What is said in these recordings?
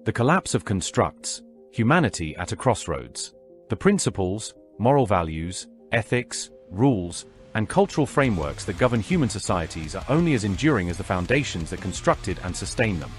The collapse of constructs, humanity at a crossroads. The principles, moral values, ethics, rules, and cultural frameworks that govern human societies are only as enduring as the foundations that constructed and sustain them.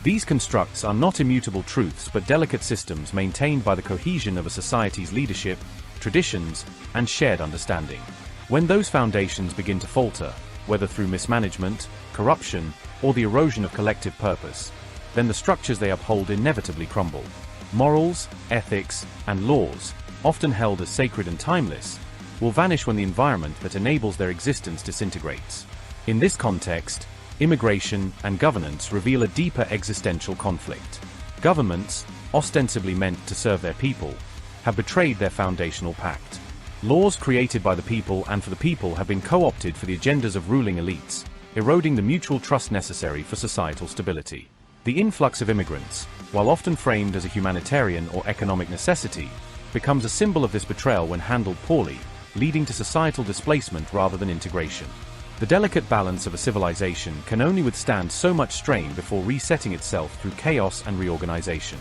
These constructs are not immutable truths but delicate systems maintained by the cohesion of a society's leadership, traditions, and shared understanding. When those foundations begin to falter, whether through mismanagement, corruption, or the erosion of collective purpose, then the structures they uphold inevitably crumble. Morals, ethics, and laws, often held as sacred and timeless, will vanish when the environment that enables their existence disintegrates. In this context, immigration and governance reveal a deeper existential conflict. Governments, ostensibly meant to serve their people, have betrayed their foundational pact. Laws created by the people and for the people have been co-opted for the agendas of ruling elites, eroding the mutual trust necessary for societal stability. The influx of immigrants, while often framed as a humanitarian or economic necessity, becomes a symbol of this betrayal when handled poorly, leading to societal displacement rather than integration. The delicate balance of a civilization can only withstand so much strain before resetting itself through chaos and reorganization.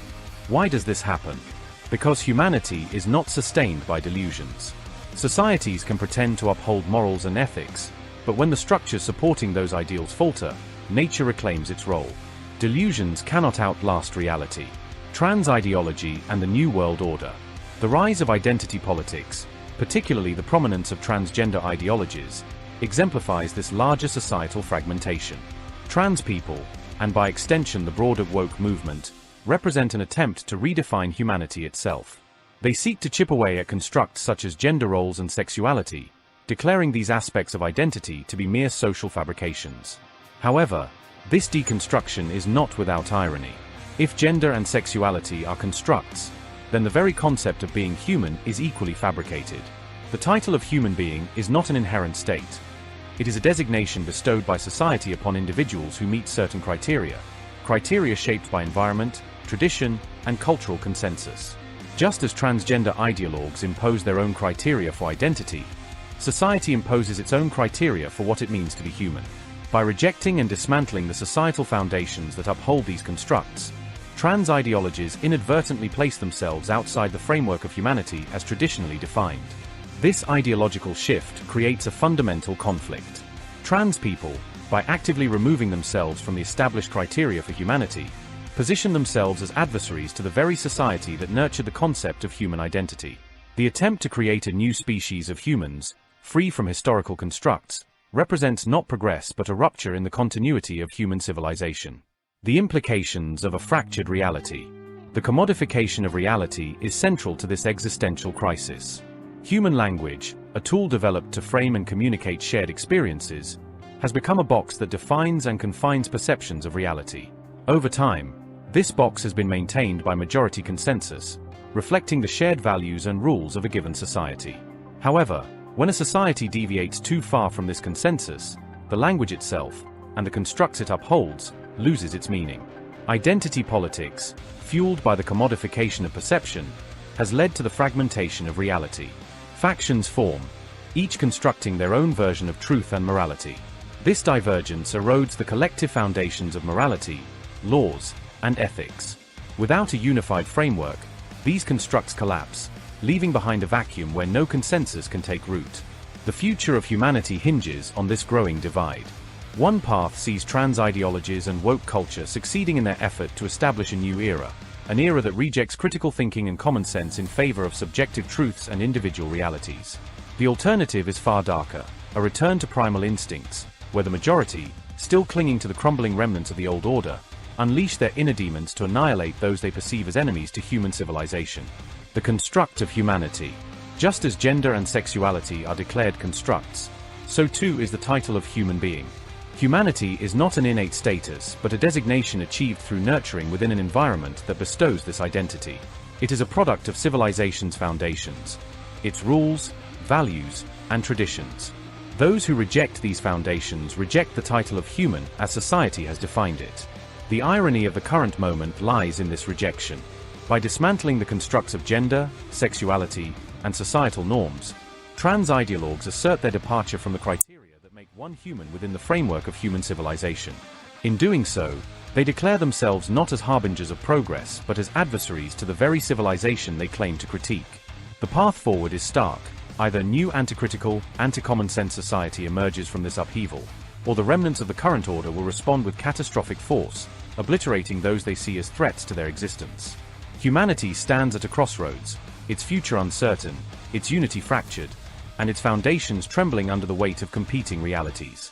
Why does this happen? Because humanity is not sustained by delusions. Societies can pretend to uphold morals and ethics, but when the structures supporting those ideals falter, nature reclaims its role. Delusions cannot outlast reality. Trans-ideology and the New World Order. The rise of identity politics, particularly the prominence of transgender ideologies, exemplifies this larger societal fragmentation. Trans people, and by extension the broader woke movement, represent an attempt to redefine humanity itself. They seek to chip away at constructs such as gender roles and sexuality, declaring these aspects of identity to be mere social fabrications. However, this deconstruction is not without irony. If gender and sexuality are constructs, then the very concept of being human is equally fabricated. The title of human being is not an inherent state. It is a designation bestowed by society upon individuals who meet certain criteria shaped by environment, tradition, and cultural consensus. Just as transgender ideologues impose their own criteria for identity, society imposes its own criteria for what it means to be human. By rejecting and dismantling the societal foundations that uphold these constructs, trans ideologies inadvertently place themselves outside the framework of humanity as traditionally defined. This ideological shift creates a fundamental conflict. Trans people, by actively removing themselves from the established criteria for humanity, position themselves as adversaries to the very society that nurtured the concept of human identity. The attempt to create a new species of humans, free from historical constructs, represents not progress but a rupture in the continuity of human civilization. The implications of a fractured reality. The commodification of reality is central to this existential crisis. Human language, a tool developed to frame and communicate shared experiences, has become a box that defines and confines perceptions of reality. Over time, this box has been maintained by majority consensus, reflecting the shared values and rules of a given society. However, when a society deviates too far from this consensus, the language itself, and the constructs it upholds, loses its meaning. Identity politics, fueled by the commodification of perception, has led to the fragmentation of reality. Factions form, each constructing their own version of truth and morality. This divergence erodes the collective foundations of morality, laws, and ethics. Without a unified framework, these constructs collapse, leaving behind a vacuum where no consensus can take root. The future of humanity hinges on this growing divide. One path sees trans ideologies and woke culture succeeding in their effort to establish a new era, an era that rejects critical thinking and common sense in favor of subjective truths and individual realities. The alternative is far darker, a return to primal instincts, where the majority, still clinging to the crumbling remnants of the old order, unleash their inner demons to annihilate those they perceive as enemies to human civilization. The construct of humanity. Just as gender and sexuality are declared constructs, so too is the title of human being. Humanity is not an innate status but a designation achieved through nurturing within an environment that bestows this identity. It is a product of civilization's foundations, its rules, values, and traditions. Those who reject these foundations reject the title of human as society has defined it. The irony of the current moment lies in this rejection. By dismantling the constructs of gender, sexuality, and societal norms, trans ideologues assert their departure from the criteria that make one human within the framework of human civilization. In doing so, They declare themselves not as harbingers of progress but as adversaries to the very civilization they claim to critique. The path forward is stark. Either new anticritical, anti-common-sense society emerges from this upheaval, or the remnants of the current order will respond with catastrophic force, obliterating those they see as threats to their existence. Humanity stands at a crossroads, its future uncertain, its unity fractured, and its foundations trembling under the weight of competing realities.